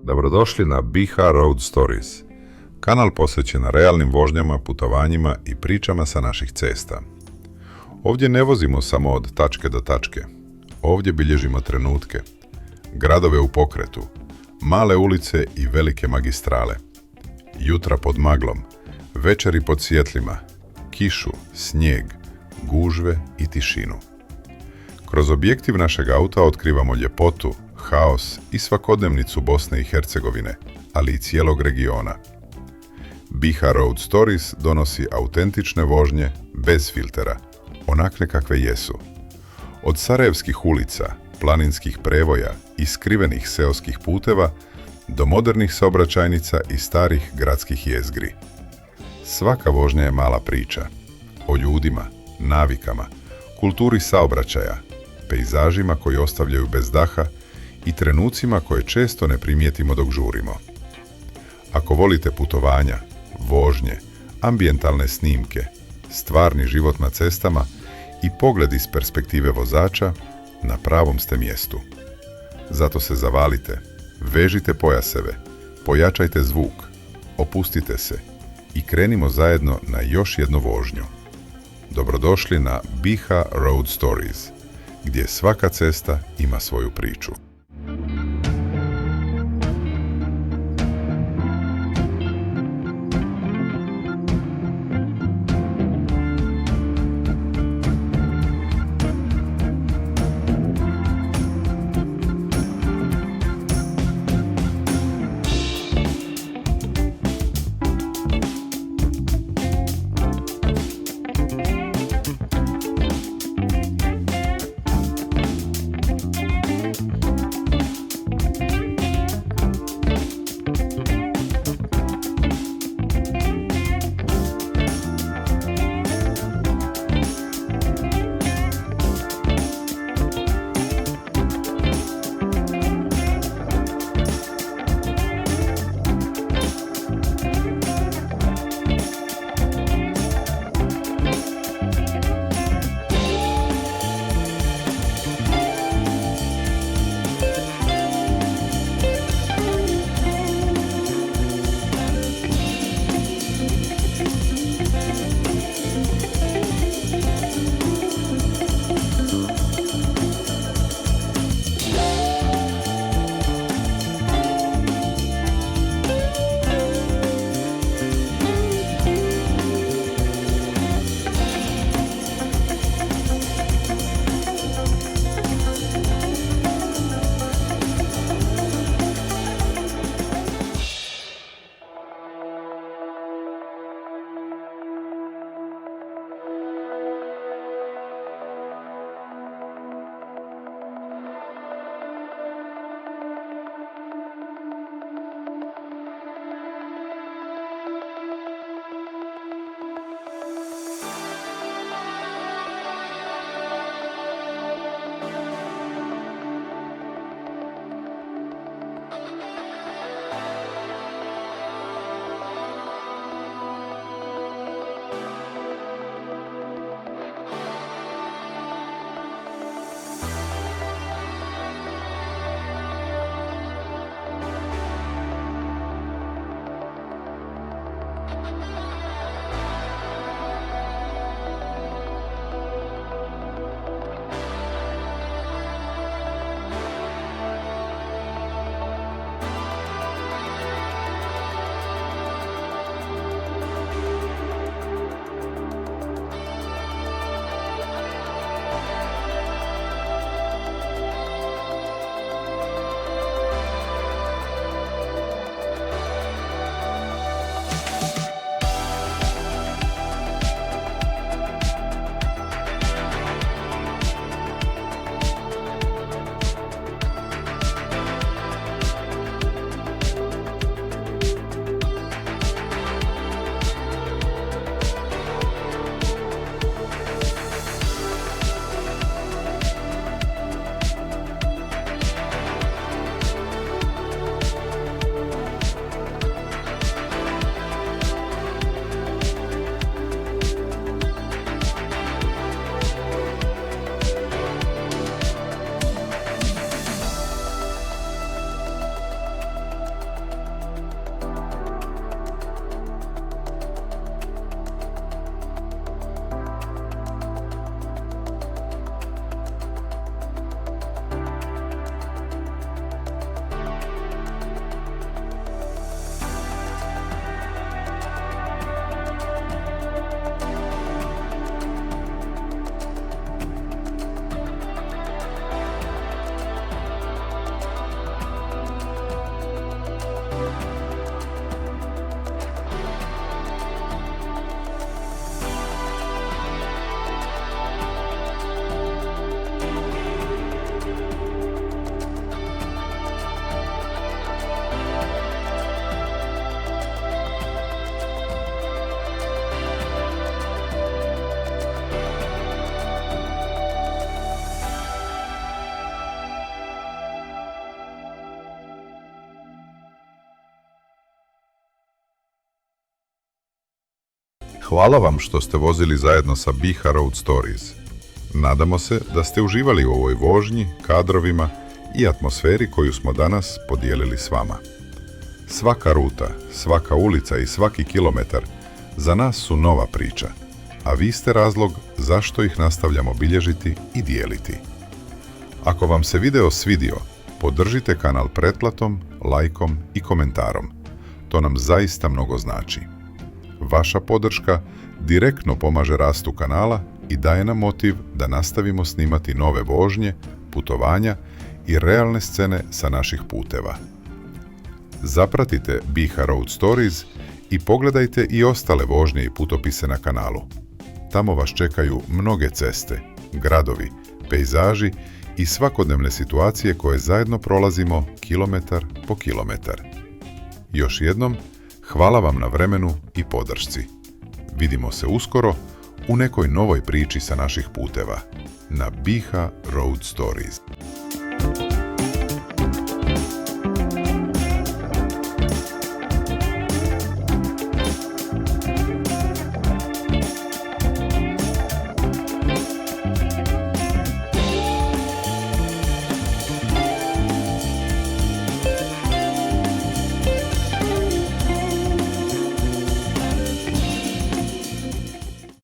Dobrodošli na BiH Road Stories, kanal posvećen realnim vožnjama, putovanjima i pričama sa naših cesta. Ovdje ne vozimo samo od tačke do tačke. Ovdje bilježimo trenutke, gradove u pokretu, male ulice i velike magistrale, jutra pod maglom, večeri pod svjetlima, kišu, snijeg, gužve i tišinu. Kroz objektiv našeg auta otkrivamo ljepotu, haos i svakodnevnicu Bosne i Hercegovine, ali i cijelog regiona. BiH Road Stories donosi autentične vožnje bez filtera, onakve kakve jesu. Od sarajevskih ulica, planinskih prevoja i skrivenih seoskih puteva do modernih saobraćajnica i starih gradskih jezgri. Svaka vožnja je mala priča o ljudima, navikama, kulturi saobraćaja, pejzažima koji ostavljaju bez daha i trenucima koje često ne primijetimo dok žurimo. Ako volite putovanja, vožnje, ambijentalne snimke, stvarni život na cestama i pogled iz perspektive vozača, na pravom ste mjestu. Zato se zavalite, vežite pojaseve, pojačajte zvuk, opustite se i krenimo zajedno na još jednu vožnju. Dobrodošli na BiH Road Stories, gdje svaka cesta ima svoju priču. Hvala vam što ste vozili zajedno sa BiH Road Stories. Nadamo se da ste uživali u ovoj vožnji, kadrovima i atmosferi koju smo danas podijelili s vama. Svaka ruta, svaka ulica i svaki kilometar za nas su nova priča, a vi ste razlog zašto ih nastavljamo bilježiti i dijeliti. Ako vam se video svidio, podržite kanal pretplatom, lajkom i komentarom. To nam zaista mnogo znači. Vaša podrška direktno pomaže rastu kanala i daje nam motiv da nastavimo snimati nove vožnje, putovanja i realne scene sa naših puteva. Zapratite BiH Road Stories i pogledajte i ostale vožnje i putopise na kanalu. Tamo vas čekaju mnoge ceste, gradovi, pejzaži i svakodnevne situacije koje zajedno prolazimo kilometar po kilometar. Još jednom, hvala vam na vremenu i podršci. Vidimo se uskoro u nekoj novoj priči sa naših puteva na BiH Road Stories.